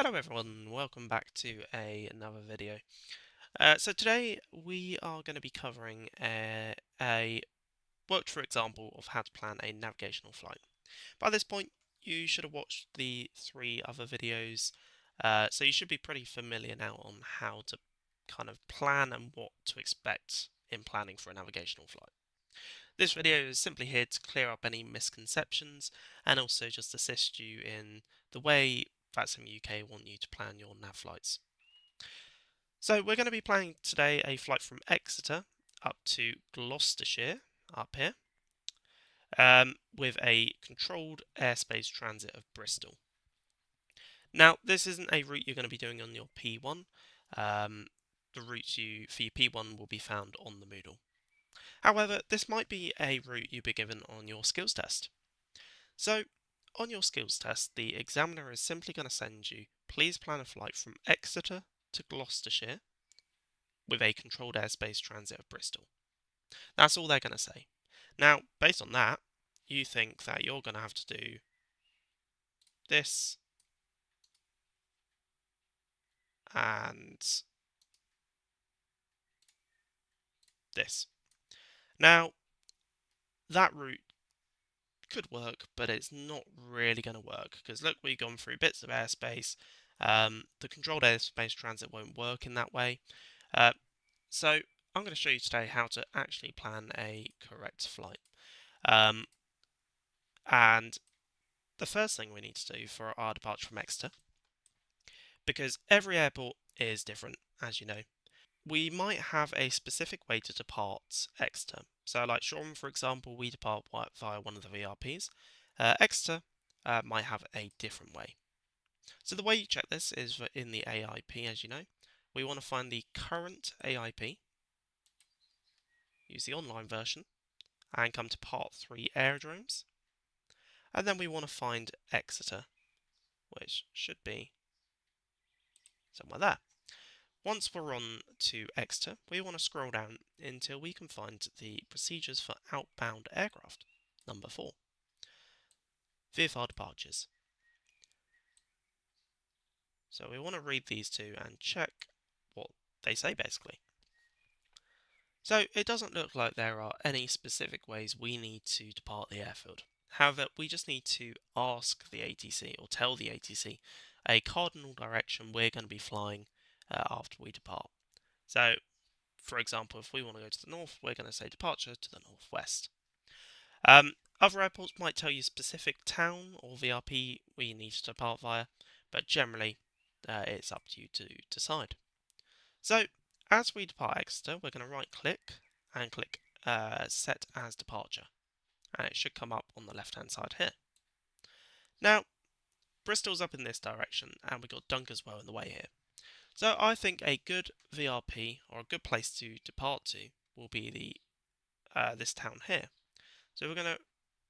Hello everyone, welcome back to another video. So today we are going to be covering a worked through example of how to plan a navigational flight. By this point you should have watched the three other videos, so you should be pretty familiar now on how to kind of plan and what to expect in planning for a navigational flight. This video is simply here to clear up any misconceptions and also just assist you in the way VATSIM UK want you to plan your nav flights. So we're going to be planning today a flight from Exeter up to Gloucestershire up here, with a controlled airspace transit of Bristol. Now this isn't a route you're going to be doing on your P1. The routes for your P1 will be found on the Moodle. However, this might be a route you'll be given on your skills test. So, on your skills test, the examiner is simply going to send you, please plan a flight from Exeter to Gloucestershire with a controlled airspace transit of Bristol. That's all they're going to say. Now, based on that, you think that you're going to have to do this and this. Now, that route could work, but it's not really going to work because look, we've gone through bits of airspace. The controlled airspace transit won't work in that way. So I'm going to show you today how to actually plan a correct flight. And the first thing we need to do for our departure from Exeter, because every airport is different, as you know, we might have a specific way to depart Exeter. So like Shoreham, for example, we depart via one of the VRPs. Exeter might have a different way. So the way you check this is in the AIP, as you know. We want to find the current AIP, use the online version, and come to Part 3 aerodromes. And then we want to find Exeter, which should be somewhere there. Once we're on to Exeter, we want to scroll down until we can find the procedures for outbound aircraft, number 4. VFR departures. So we want to read these two and check what they say basically. So it doesn't look like there are any specific ways we need to depart the airfield. However, we just need to ask the ATC or tell the ATC a cardinal direction we're going to be flying after we depart. So, for example, if we want to go to the north, we're going to say departure to the northwest. Other airports might tell you specific town or VRP we need to depart via, but generally it's up to you to decide. So, as we depart Exeter, we're going to right click and click Set as Departure, and it should come up on the left hand side here. Now, Bristol's up in this direction, and we've got Dunkers in the way here. So I think a good VRP, or a good place to depart to, will be this town here. So we're going to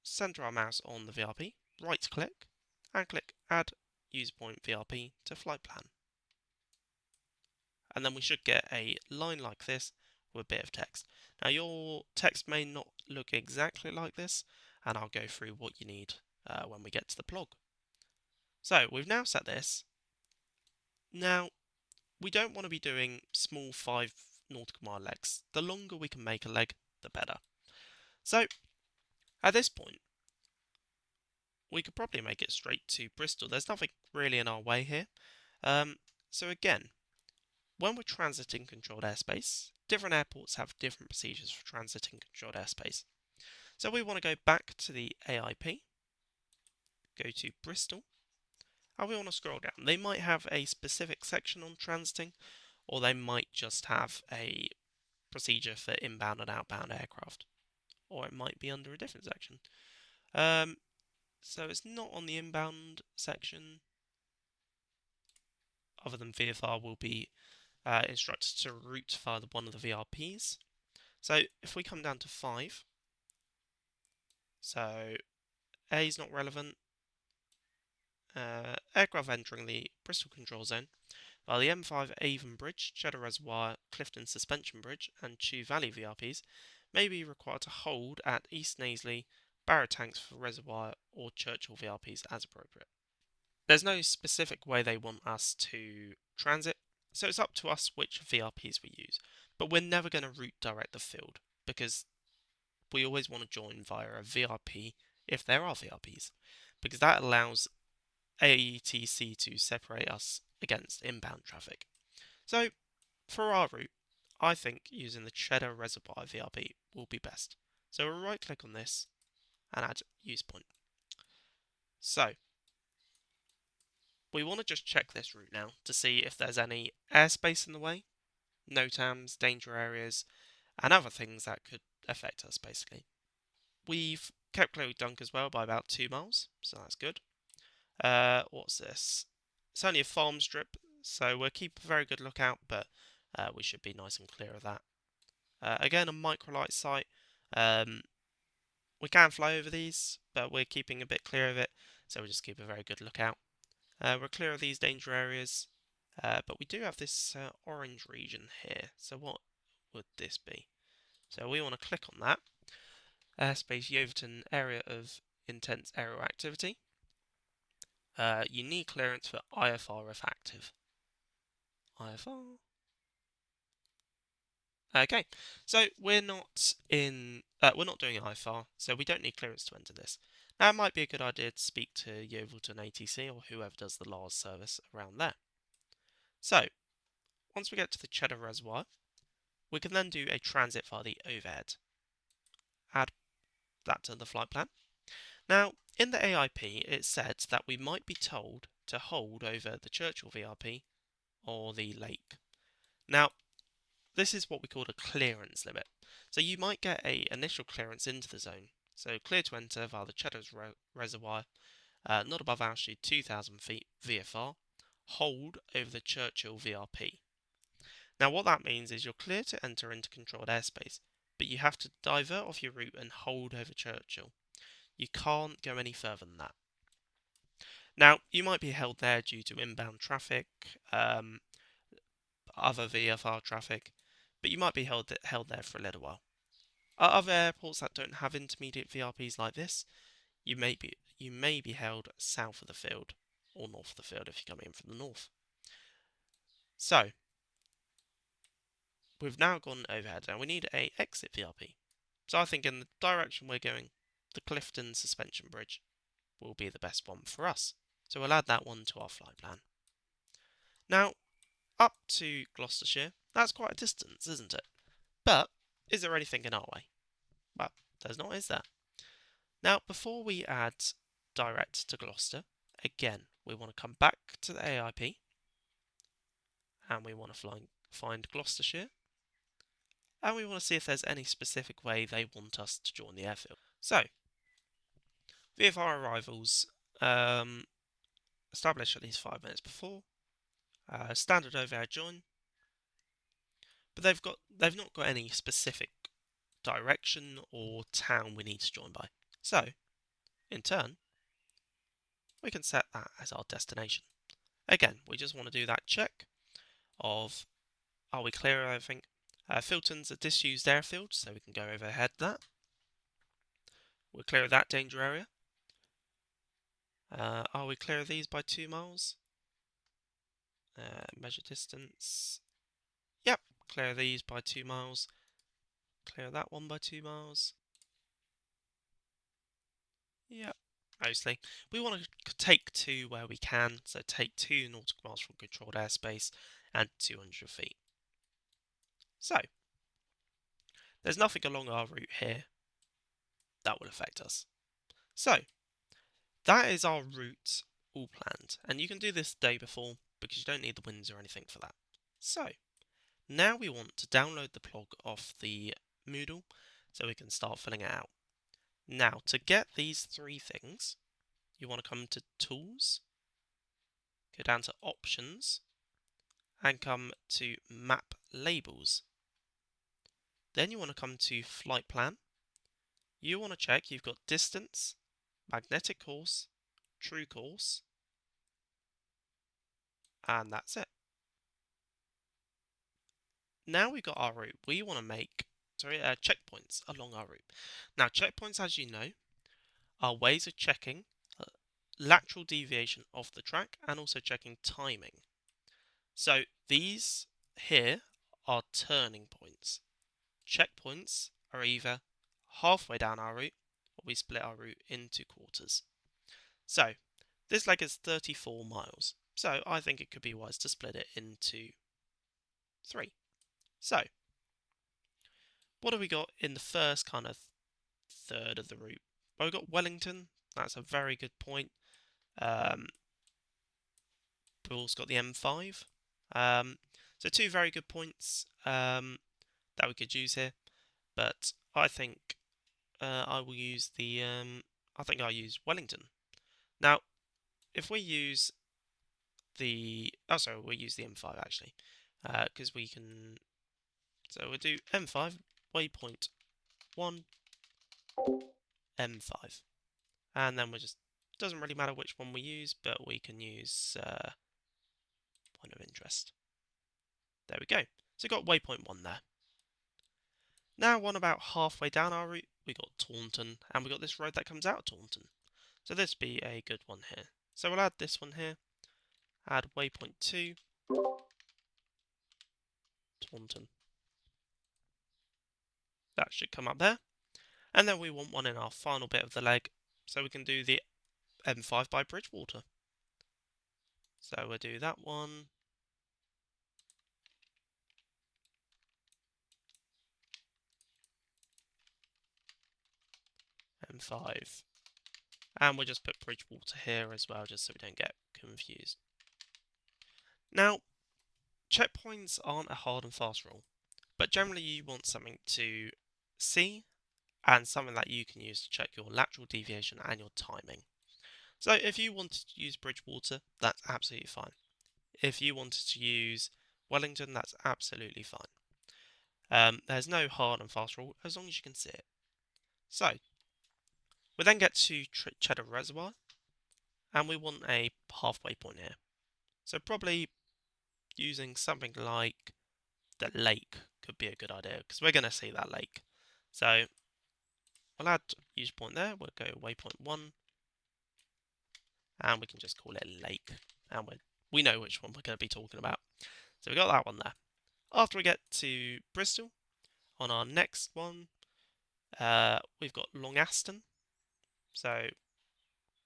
center our mouse on the VRP, right click, and click Add User Point VRP to Flight Plan. And then we should get a line like this with a bit of text. Now your text may not look exactly like this, and I'll go through what you need when we get to the plog. So we've now set this. Now we don't want to be doing small 5 nautical mile legs. The longer we can make a leg, the better. So at this point, we could probably make it straight to Bristol. There's nothing really in our way here. So again, when we're transiting controlled airspace, different airports have different procedures for transiting controlled airspace. So we want to go back to the AIP, go to Bristol, and we want to scroll down. They might have a specific section on transiting, or they might just have a procedure for inbound and outbound aircraft, or it might be under a different section. So it's not on the inbound section, other than VFR will be instructed to route via one of the VRPs. So if we come down to 5, so A is not relevant. Aircraft entering the Bristol control zone via the M5 Avon Bridge, Cheddar Reservoir, Clifton Suspension Bridge, and Chew Valley VRPs may be required to hold at East Knaisley, Barrow Tanks for Reservoir, or Churchill VRPs as appropriate. There's no specific way they want us to transit, so it's up to us which VRPs we use. But we're never going to route direct the field because we always want to join via a VRP if there are VRPs, because that allows AETC to separate us against inbound traffic. So for our route, I think using the Cheddar Reservoir VRP will be best. So we'll right click on this and add use point. So we want to just check this route now to see if there's any airspace in the way, NOTAMs, danger areas, and other things that could affect us basically. We've kept clear with Dunk as well by about 2 miles, so that's good. What's this? It's only a farm strip, so we'll keep a very good lookout, but we should be nice and clear of that. Again, a microlight site. We can fly over these, but we're keeping a bit clear of it, so we'll just keep a very good lookout. We're clear of these danger areas, but we do have this orange region here. So what would this be? So we want to click on that. Airspace Yeovilton area of intense aerial activity. You need clearance for IFR if active. IFR. Okay, so we're not doing IFR, so we don't need clearance to enter this. Now it might be a good idea to speak to Yeovilton ATC or whoever does the LARS service around there. So once we get to the Cheddar Reservoir, we can then do a transit via the overhead. Add that to the flight plan. Now, in the AIP, it said that we might be told to hold over the Churchill VRP or the lake. Now, this is what we call a clearance limit. So you might get a initial clearance into the zone. So clear to enter via the Cheddar's Reservoir, not above altitude 2,000 feet VFR, hold over the Churchill VRP. Now what that means is you're clear to enter into controlled airspace, but you have to divert off your route and hold over Churchill. You can't go any further than that. Now, you might be held there due to inbound traffic, other VFR traffic, but you might be held there for a little while. At other airports that don't have intermediate VRPs like this, you may be held south of the field or north of the field if you're coming in from the north. So we've now gone overhead and we need a exit VRP. So I think in the direction we're going, the Clifton Suspension Bridge will be the best one for us. So we'll add that one to our flight plan. Now, up to Gloucestershire, that's quite a distance, isn't it? But is there anything in our way? Well, there's not, is there? Now, before we add direct to Gloucester, again, we want to come back to the AIP and we want to find Gloucestershire and we want to see if there's any specific way they want us to join the airfield. So, VFR arrivals established at least 5 minutes before, standard overhead join, but they've not got any specific direction or town we need to join by. So, in turn, we can set that as our destination. Again, we just want to do that check of are we clear of everything. Filton's a disused airfield, so we can go overhead that. We're clear of that danger area. Are we clear of these by 2 miles? Measure distance. Yep, clear of these by 2 miles. Clear that one by 2 miles. Yep, mostly. We want to take 2 where we can, so take 2 nautical miles from controlled airspace and 200 feet. So, there's nothing along our route here that will affect us. So, that is our route all planned, and you can do this the day before because you don't need the winds or anything for that. So, now we want to download the plog off the Moodle so we can start filling it out. Now, to get these 3 things, you want to come to Tools, go down to Options, and come to Map Labels. Then you want to come to Flight Plan. You want to check you've got distance, magnetic course, true course, and that's it. Now we've got our route, we want to make checkpoints along our route. Now checkpoints, as you know, are ways of checking lateral deviation off the track and also checking timing. So these here are turning points. Checkpoints are either halfway down our route or we split our route into quarters. So this leg is 34 miles. So I think it could be wise to split it into 3. So what have we got in the first kind of third of the route? Well, we've got Wellington. That's a very good point. We've also got the M5. So 2 very good points that we could use here. But I think I will use the. I think I'll use Wellington. Now, if we use the. Oh, sorry, we'll use the M5 actually, because we can. So we'll do M5 waypoint 1 M5, and then we just doesn't really matter which one we use, but we can use point of interest. There we go. So we've got waypoint 1 there. Now, one about halfway down our route, we got Taunton, and we got this road that comes out of Taunton. So this be a good one here. So we'll add this one here. Add waypoint 2, Taunton. That should come up there. And then we want one in our final bit of the leg, so we can do the M5 by Bridgewater. So we'll do that one. M5. And we'll just put Bridgewater here as well, just so we don't get confused. Now, checkpoints aren't a hard and fast rule, but generally you want something to see and something that you can use to check your lateral deviation and your timing. So if you wanted to use Bridgewater, that's absolutely fine. If you wanted to use Wellington, that's absolutely fine. There's no hard and fast rule as long as you can see it. So we then get to Cheddar Reservoir, and we want a halfway point here. So probably using something like the lake could be a good idea because we're going to see that lake. So we'll add use point there. We'll go waypoint 1, and we can just call it lake, and we know which one we're going to be talking about. So we got that one there. After we get to Bristol, on our next one, we've got Long Aston. So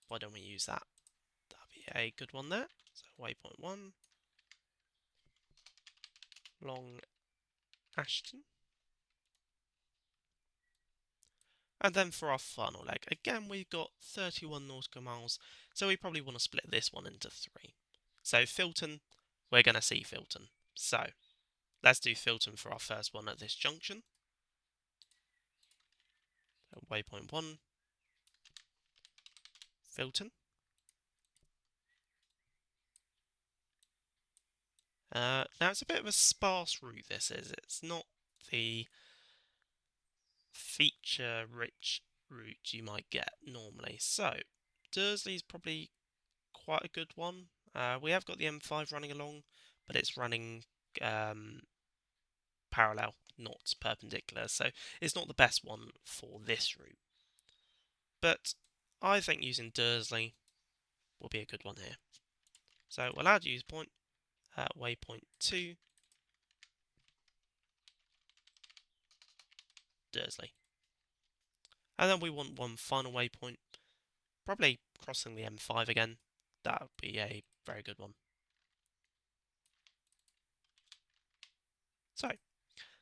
why don't we use that? That'd be a good one there. So waypoint 1, Long Ashton. And then for our final leg, again we've got 31 nautical miles, so we probably want to split this one into 3. So Filton, we're going to see Filton. So let's do Filton for our first one at this junction. So waypoint 1, Filton. Now it's a bit of a sparse route this is. It's not the feature-rich route you might get normally. So Dursley's probably quite a good one. We have got the M5 running along, but it's running parallel, not perpendicular, so it's not the best one for this route. But I think using Dursley will be a good one here. So we'll add use point at waypoint 2, Dursley. And then we want one final waypoint, probably crossing the M5 again. That would be a very good one. So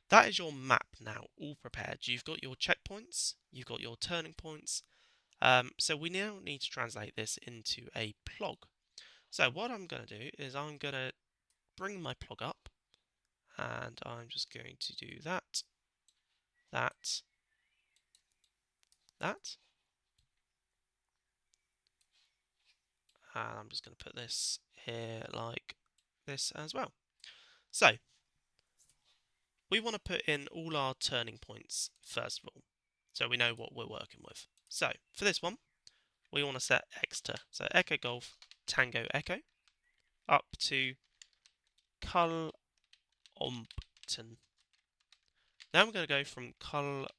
that is your map now, all prepared. You've got your checkpoints, you've got your turning points. So we now need to translate this into a plog. So what I'm going to do is I'm going to bring my plog up, and I'm just going to do that, that, that. And I'm just going to put this here like this as well. So we want to put in all our turning points first of all, so we know what we're working with. So for this one, we want to set Exeter. So Echo Golf Tango Echo up to Cullompton. Now I'm going to go from Cullompton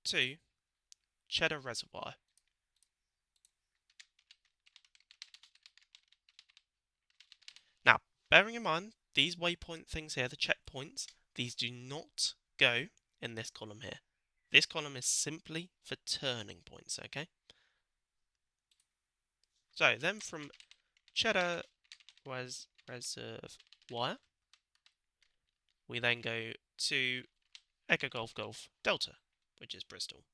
to Cheddar Reservoir. Now, bearing in mind, these waypoint things here, the checkpoints, these do not go in this column here. This column is simply for turning points, okay? So then from Cheddar Reservoir, we then go to Echo Golf Golf Delta, which is Bristol.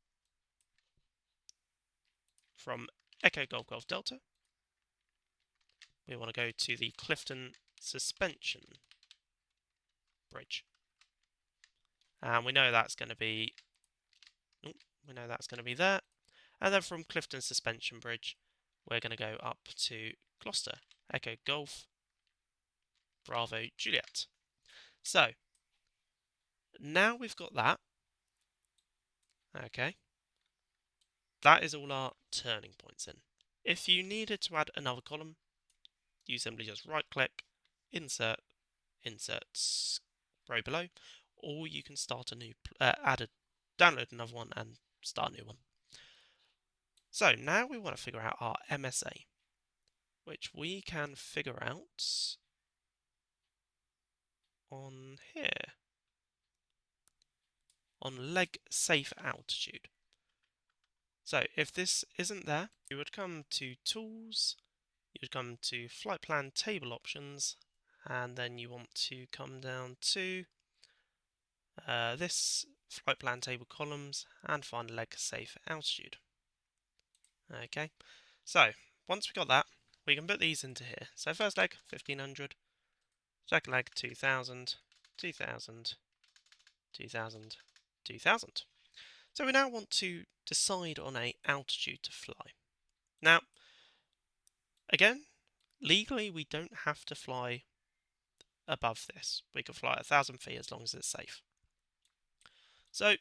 From Echo Golf Golf Delta, we want to go to the Clifton Suspension Bridge. And we know that's going to be there. And then from Clifton Suspension Bridge, we're going to go up to Gloucester, Echo Golf, Bravo, Juliet. So, now we've got that. Okay. That is all our turning points in. If you needed to add another column, you simply just right click, insert row below, or you can start a new, download another one and start a new one. So now we want to figure out our MSA, which we can figure out on here, on leg safe altitude. So if this isn't there, you would come to Tools, you would come to Flight Plan Table Options, and then you want to come down to this Flight Plan Table Columns and find leg safe altitude. Okay, so once we got that, we can put these into here. So first leg 1500, second leg 2000, 2000, 2000, 2000. So we now want to decide on a altitude to fly. Now, again, legally we don't have to fly above this. We can fly 1,000 feet as long as it's safe. So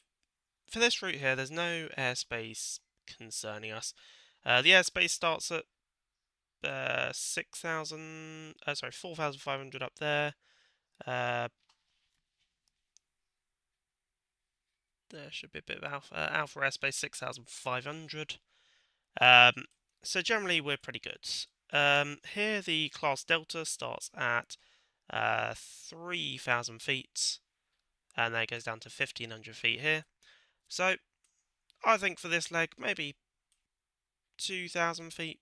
for this route here, there's no airspace concerning us. The airspace starts at 4,500 up there. There should be a bit of alpha airspace 6,500. So generally we're pretty good. Here the class Delta starts at 3,000 feet, and then it goes down to 1,500 feet here. So I think for this leg, maybe 2,000 feet,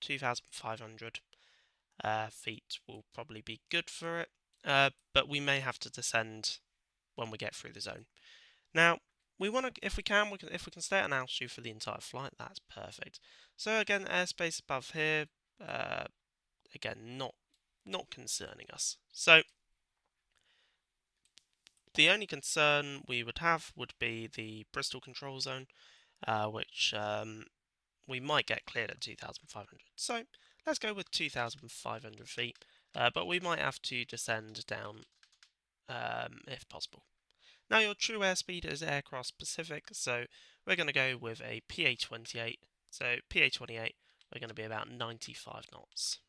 2,500 feet will probably be good for it. But we may have to descend when we get through the zone. Now, we want to, if we can stay at an altitude for the entire flight, that's perfect. So again, airspace above here, again, not concerning us. So the only concern we would have would be the Bristol control zone, which we might get cleared at 2,500. So let's go with 2,500 feet, but we might have to descend down if possible. Now your true airspeed is aircraft specific, so we're going to go with a PA-28. So PA-28, we're going to be about 95 knots.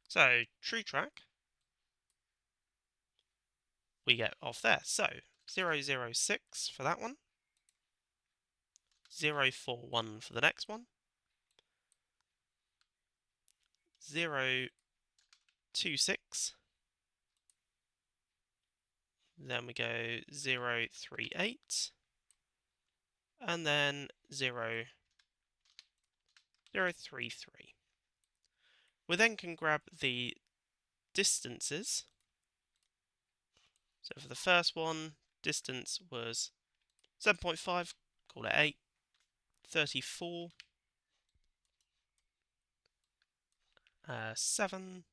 So true track, we get off there. So 006 for that one, 041 for the next one, 026, then we go 038, and then 033. We then can grab the distances. So for the first one, distance was 7.5, call it 8, 34, 7,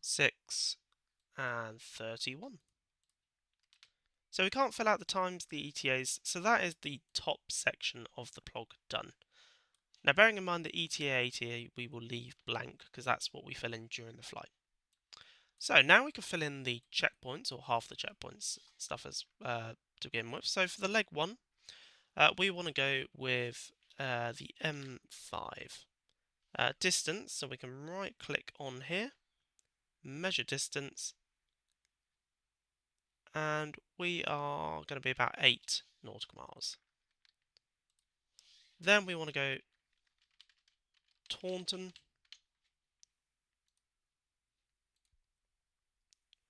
6, and 31. So we can't fill out the times, the ETAs, so that is the top section of the plog done. Now bearing in mind the ETA, ATA we will leave blank because that's what we fill in during the flight. So now we can fill in the checkpoints, or half the checkpoints stuff as to begin with. So for the leg 1, we want to go with the M5 distance, so we can right click on here, measure distance, and we are going to be about 8 nautical miles. Then we want to go Taunton,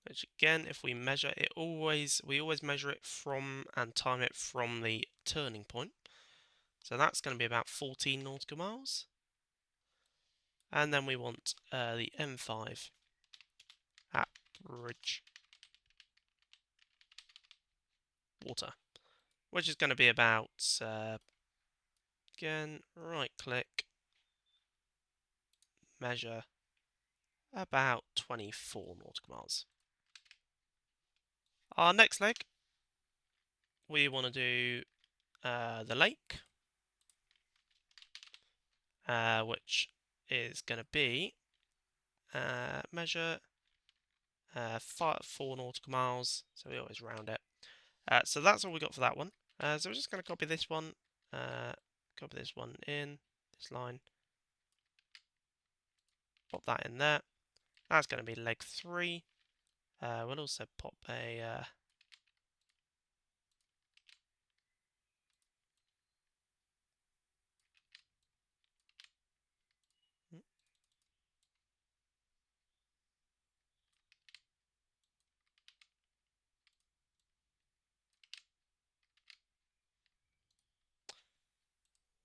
which again, if we measure it, we always measure it from and time it from the turning point. So that's going to be about 14 nautical miles. And then we want the M5 at Bridge Water, which is going to be about, again, right click, measure, about 24 nautical miles. Our next leg, we want to do the lake, which is going to be measure 4 nautical miles, so we always round it. So that's all we got for that one. So we're just going to copy this one in this line, pop that in there. That's going to be leg 3. We'll also pop a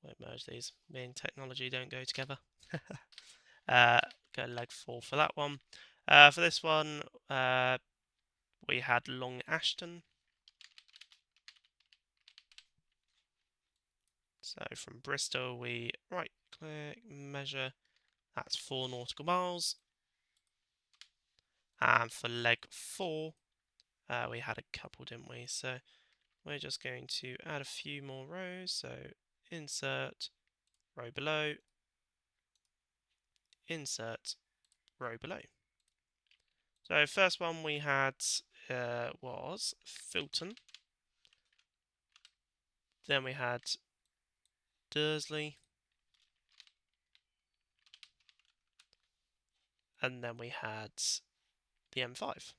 won't merge these. Me and technology don't go together. Go leg 4 for that one. For this one, we had Long Ashton. So from Bristol, we right click, measure. That's 4 nautical miles. And for leg 4, we had a couple, didn't we? So we're just going to add a few more rows. So insert, row below, insert, row below. So first one we had was Filton. Then we had Dursley. And then we had the M5.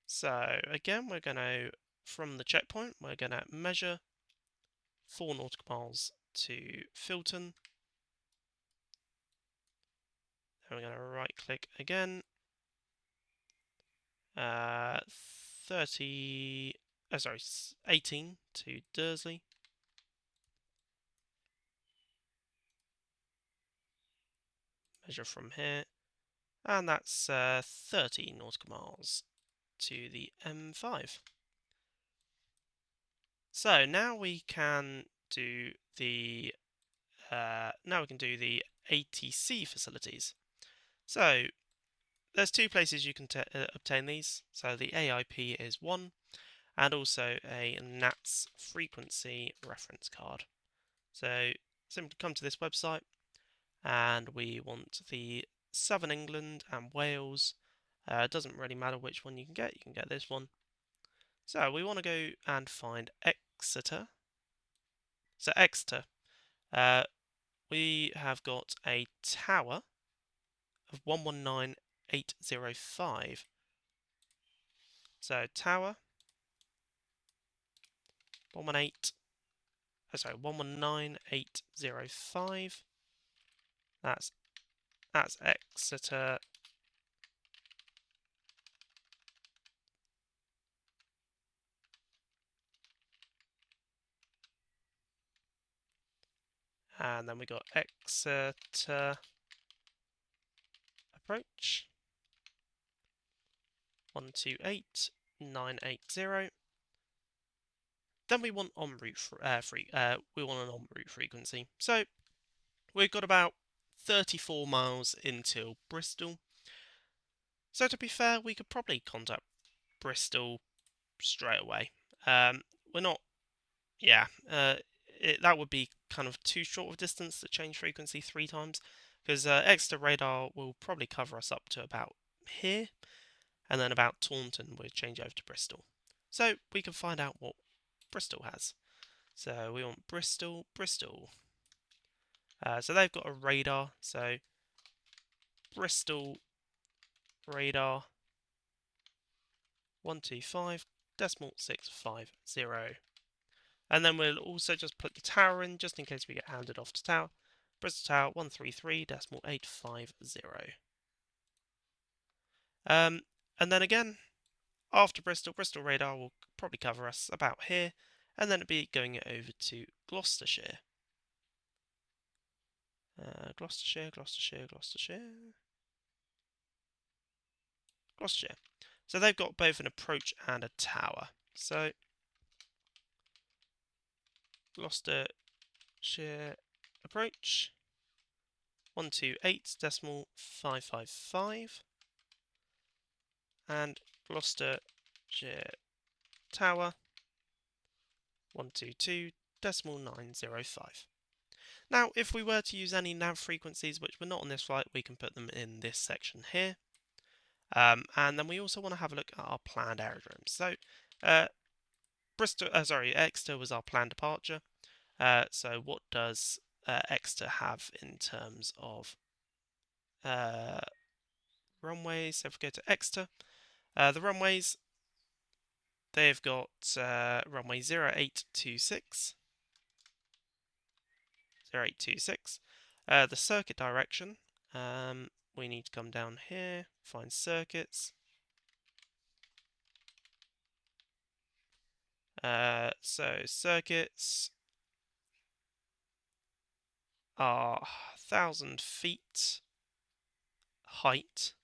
So again, we're going to, from the checkpoint, we're going to measure 4 nautical miles to Filton. Then we're going to right click again. 18 to Dursley. Measure from here. And that's 30 nautical miles to the M5. So now we can do the ATC facilities. So there's 2 places you can obtain these. So the AIP is one, and also a NATS frequency reference card. So simply come to this website, and we want the Southern England and Wales. It doesn't really matter which one you can get this one. So we want to go and find Exeter. So Exeter, we have got a tower of 119805. So tower 119805. That's Exeter. And then we got Exeter approach 128980. Then we want en route we want an en route frequency. So we've got about 34 miles until Bristol. So to be fair, we could probably contact Bristol straight away. We're not, yeah, that would be kind of too short of distance to change frequency 3 times, because Exeter radar will probably cover us up to about here, and then about Taunton we'll change over to Bristol. So we can find out what Bristol has. So we want Bristol. So they've got a radar. So Bristol radar 125.650. And then we'll also just put the tower in, just in case we get handed off to tower. Bristol Tower 133.850. And then again, after Bristol radar will probably cover us about here, and then it'll be going over to Gloucestershire. Gloucestershire. So they've got both an approach and a tower. So Gloucestershire approach 128.555, and Gloucestershire tower 122.905. Now, if we were to use any nav frequencies which were not on this flight, we can put them in this section here. And then we also want to have a look at our planned aerodromes. So, Exeter was our planned departure. So, what does Exeter have in terms of runways? So, if we go to Exeter, the runways, they've got runway 0826. The circuit direction, we need to come down here, find circuits. So circuits are 1,000 feet height.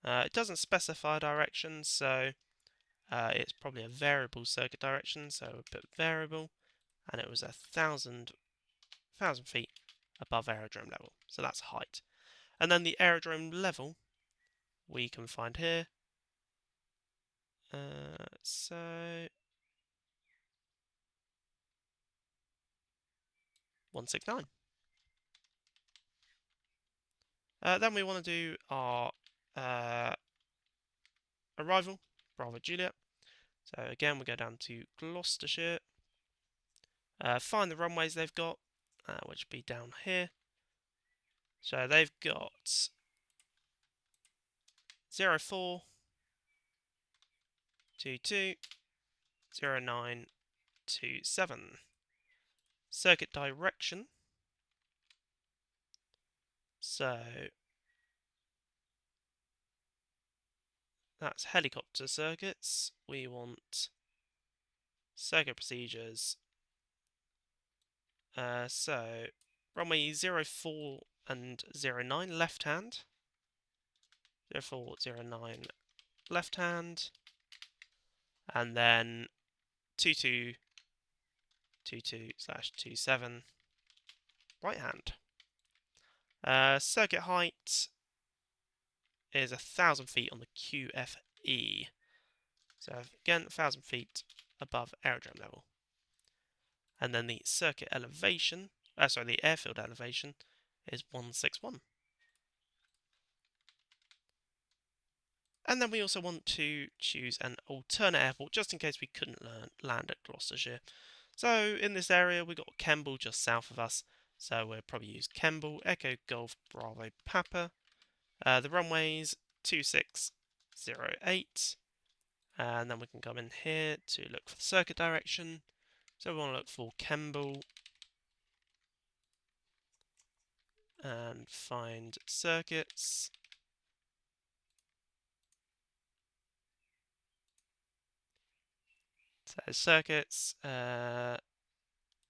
It doesn't specify direction, so it's probably a variable circuit direction, so we'll put variable, and it was 1,000 feet above aerodrome level, so that's height. And then the aerodrome level we can find here. So 169. Then we want to do our arrival, Bravo Juliet. So again, we go down to Gloucestershire, find the runways they've got, which would be down here. So they've got 04, 22, 09, 27. Circuit direction. So that's helicopter circuits. We want circuit procedures. So runway 04 and 09 left hand. 04, 09 left hand. And then 22, 22/27 right hand. Circuit height is 1,000 feet on the QFE. So again, 1,000 feet above aerodrome level. And then the circuit elevation, the airfield elevation is 161. And then we also want to choose an alternate airport just in case we couldn't land at Gloucestershire. So in this area we've got Kemble just south of us, so we'll probably use Kemble, Echo Golf Bravo Papa. The runways 2608, and then we can come in here to look for the circuit direction. So we want to look for Kemble and find circuits. So circuits,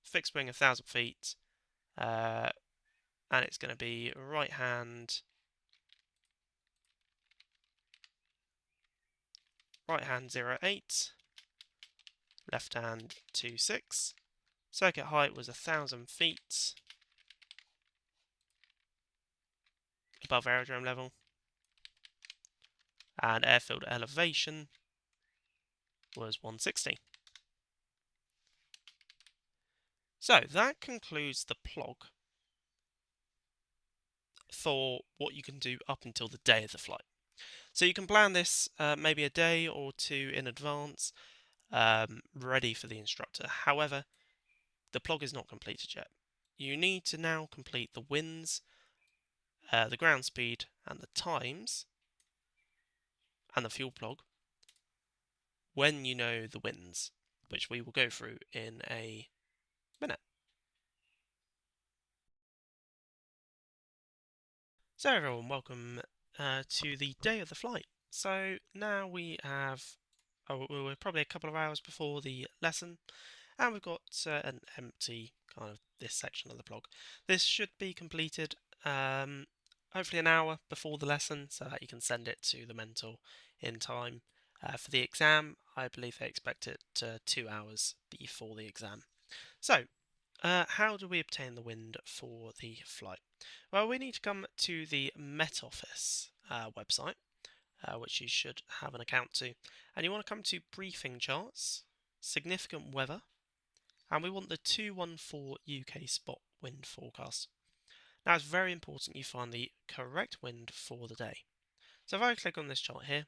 fixed wing 1,000 feet, and it's going to be right hand 08, left hand 26. Circuit height was 1,000 feet above aerodrome level, and airfield elevation was 160. So that concludes the PLOG for what you can do up until the day of the flight. So you can plan this maybe a day or two in advance, ready for the instructor. However, the plog is not completed yet. You need to now complete the winds, the ground speed, and the times, and the fuel plog when you know the winds, which we will go through in a minute. So everyone, welcome to the day of the flight. So now we have, we're probably a couple of hours before the lesson, and we've got an empty kind of this section of the plog. This should be completed hopefully an hour before the lesson, so that you can send it to the mentor in time. For the exam, I believe they expect it 2 hours before the exam. So, how do we obtain the wind for the flight? Well, we need to come to the Met Office website, which you should have an account to, and you want to come to Briefing Charts, Significant Weather, and we want the 214 UK spot wind forecast. Now it's very important you find the correct wind for the day. So if I click on this chart here,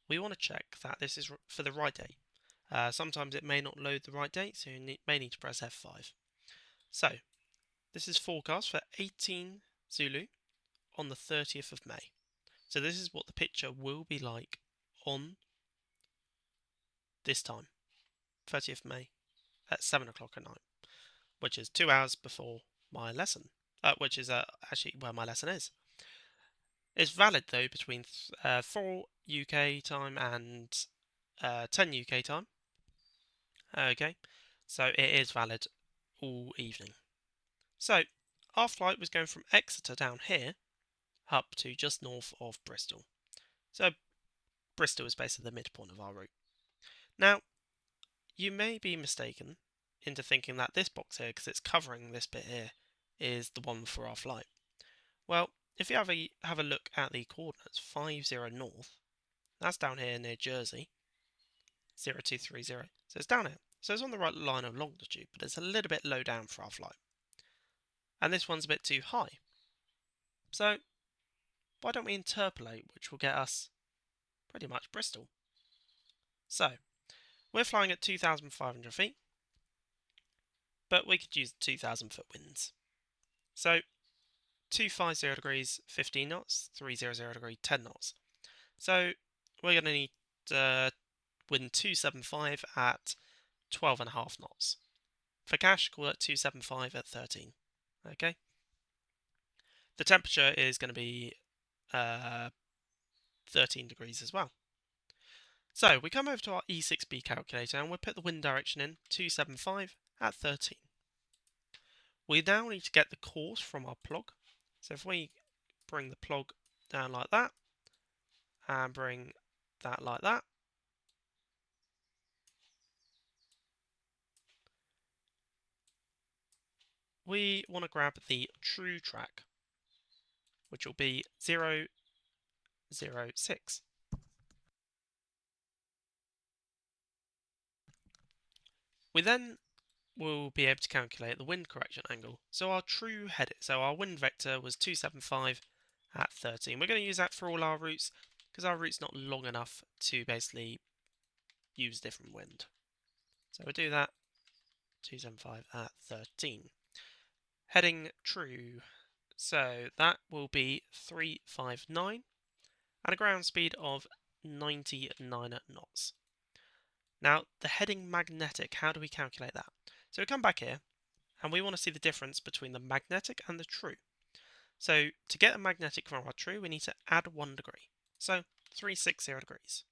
we want to check that this is for the right date. Sometimes it may not load the right date, so you may need to press F5. So this is forecast for 18 Zulu on the 30th of May. So this is what the picture will be like on this time, 30th May at 7 o'clock at night, which is 2 hours before my lesson, which is actually where my lesson is. It's valid though between 4 UK time and 10 UK time. Okay, so it is valid all evening. So our flight was going from Exeter down here up to just north of Bristol. So Bristol is basically the midpoint of our route. Now, you may be mistaken into thinking that this box here, because it's covering this bit here, is the one for our flight. Well, if you have a look at the coordinates, 50 north, that's down here near Jersey, 0230, so it's down here. So it's on the right line of longitude, but it's a little bit low down for our flight. And this one's a bit too high. So why don't we interpolate, which will get us pretty much Bristol. So we're flying at 2,500 feet, but we could use 2,000 foot winds. So 250 degrees, 15 knots, 300 degree, 10 knots. So we're going to need wind 275 at 12.5 knots. For cash, call it 275 at 13. Okay. The temperature is going to be 13 degrees as well. So we come over to our E6B calculator and we'll put the wind direction in 275 at 13. We now need to get the course from our plog. So if we bring the plog down like that and bring that like that, we want to grab the true track, which will be 006. We then will be able to calculate the wind correction angle. So our true head, so our wind vector was 275 at 13. We're going to use that for all our routes because our route's not long enough to basically use different wind. So we'll do that, 275 at 13. Heading true, so that will be 359 and a ground speed of 99 knots. Now, the heading magnetic, how do we calculate that? So we come back here, and we want to see the difference between the magnetic and the true. So to get a magnetic from our true, we need to add 1 degree. So 360 degrees.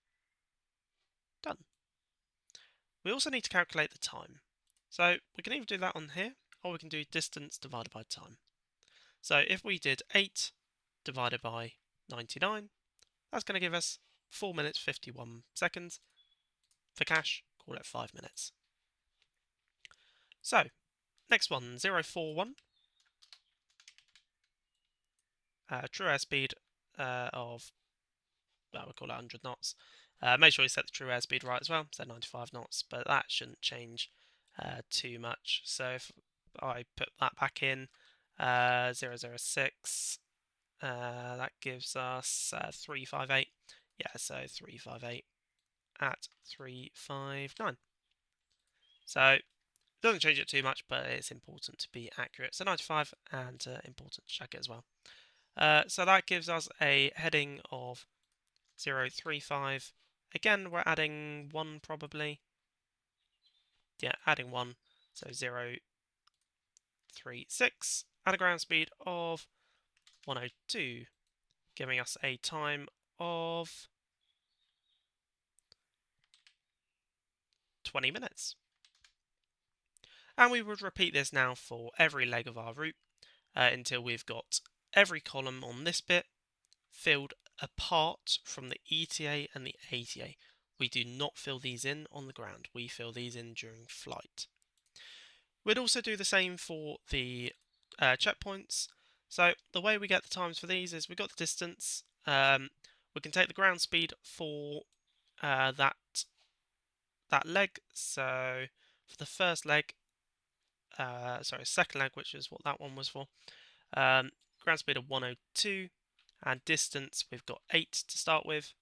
Done. We also need to calculate the time. So we can either do that on here, or we can do distance divided by time. So if we did 8 divided by 99, that's going to give us 4 minutes 51 seconds. For cash, call it 5 minutes. So, next one, 041. True airspeed of, well, we'll call it 100 knots. Make sure you set the true airspeed right as well, so 95 knots, but that shouldn't change too much. So if I put that back in, 006, that gives us 358. Yeah, so 358 at 359. So it doesn't change it too much, but it's important to be accurate. So 95 and important to check it as well. So that gives us a heading of 035. Again, we're adding 1 probably. Yeah, adding 1. So 036 at a ground speed of 102, giving us a time of 20 minutes. And we would repeat this now for every leg of our route until we've got every column on this bit filled apart from the ETA and the ATA. We do not fill these in on the ground, we fill these in during flight. We'd also do the same for the checkpoints. So the way we get the times for these is we've got the distance. We can take the ground speed for that leg. So for the first leg, second leg, which is what that one was for, ground speed of 102, and distance we've got 8 to start with,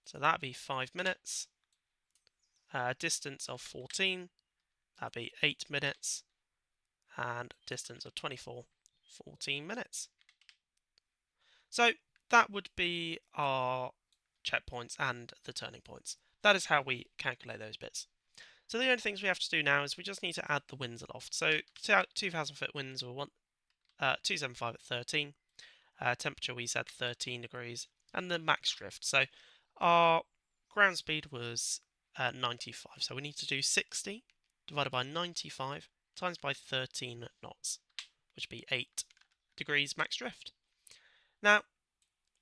so that'd be 5 minutes. Distance of 14, that'd be 8 minutes, and distance of 24, 14 minutes. So that would be our checkpoints and the turning points. That is how we calculate those bits. So the only things we have to do now is we just need to add the winds aloft. So 2,000 foot winds were 275 at 13. Temperature we said 13 degrees, and the max drift. So our ground speed was 95. So we need to do 60 divided by 95 times by 13 knots, which would be 8 degrees max drift. Now,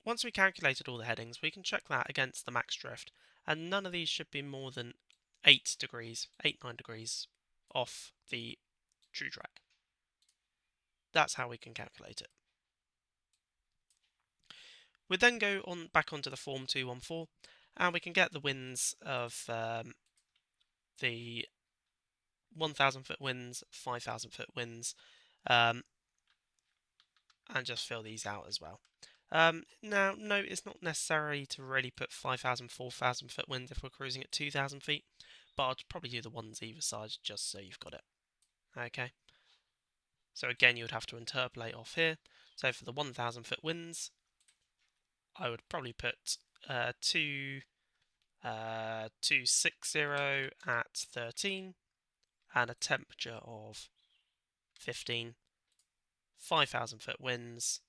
once we calculated all the headings, we can check that against the max drift, and none of these should be more than 8 degrees, 9 degrees off the true track. That's how we can calculate it. We then go on back onto the form 214, and we can get the winds of the 1,000 foot winds, 5,000 foot winds, and just fill these out as well. Now, no, it's not necessary to really put 5,000, 4,000 foot winds if we're cruising at 2,000 feet, but I'd probably do the ones either side just so you've got it. Okay. So again, you would have to interpolate off here. So for the 1,000 foot winds, I would probably put 260 at 13 and a temperature of 15. 5,000 foot winds,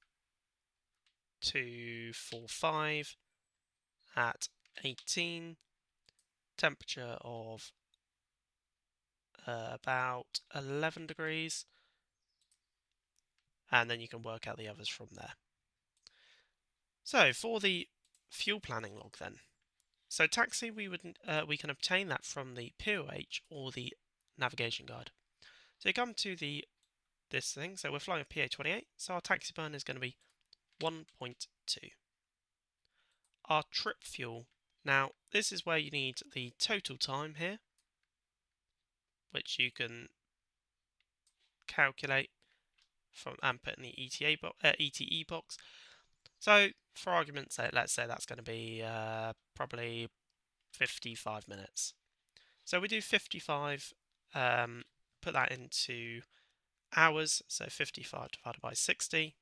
245 at 18, temperature of about 11 degrees, and then you can work out the others from there. So for the fuel planning log then, so taxi we can obtain that from the POH or the navigation guide. So you come to this thing, so we're flying a PA28, so our taxi burn is going to be 1.2. Our trip fuel, now this is where you need the total time here, which you can calculate from and put in the ETE box. So for argument's sake, let's say that's going to be probably 55 minutes. So we do 55, put that into hours, so 55 divided by 60,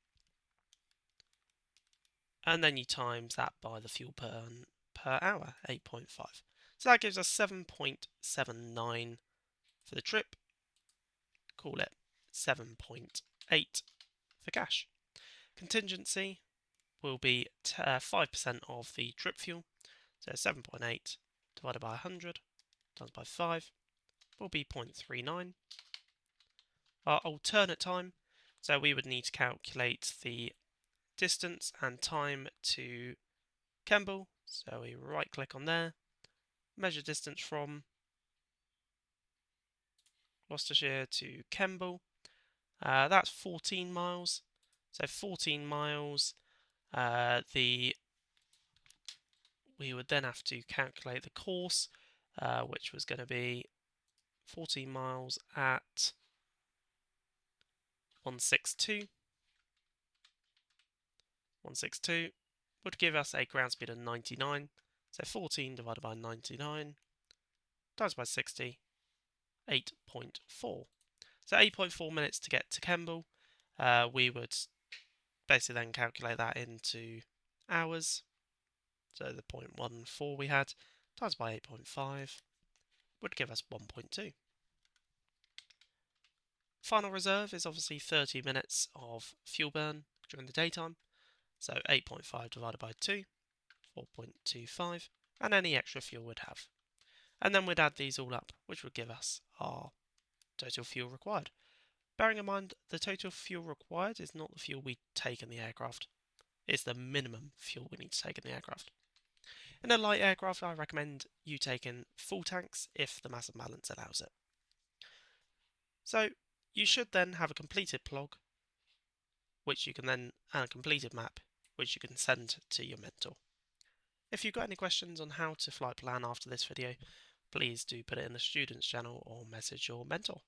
and then you times that by the fuel burn per hour, 8.5. So that gives us 7.79 for the trip. Call it 7.8 for cash. Contingency will be 5% of the trip fuel, so 7.8 divided by 100 times by 5 will be 0.39. Our alternate time, so we would need to calculate the distance and time to Kemble, so we right click on there, measure distance from Gloucestershire to Kemble, that's 14 miles, so 14 miles, we would then have to calculate the course, which was going to be 14 miles at 162. would give us a ground speed of 99. So 14 divided by 99 times by 60, 8.4. So 8.4 minutes to get to Kemble. We would basically then calculate that into hours. So the 0.14 we had times by 8.5 would give us 1.2. Final reserve is obviously 30 minutes of fuel burn during the daytime. So 8.5 divided by 2, 4.25, and any extra fuel we'd have. And then we'd add these all up, which would give us our total fuel required. Bearing in mind, the total fuel required is not the fuel we take in the aircraft. It's the minimum fuel we need to take in the aircraft. In a light aircraft, I recommend you taking full tanks if the mass and balance allows it. So you should then have a completed plog, which you can then, and a completed map, which you can send to your mentor. If you've got any questions on how to flight plan after this video, please do put it in the students channel or message your mentor.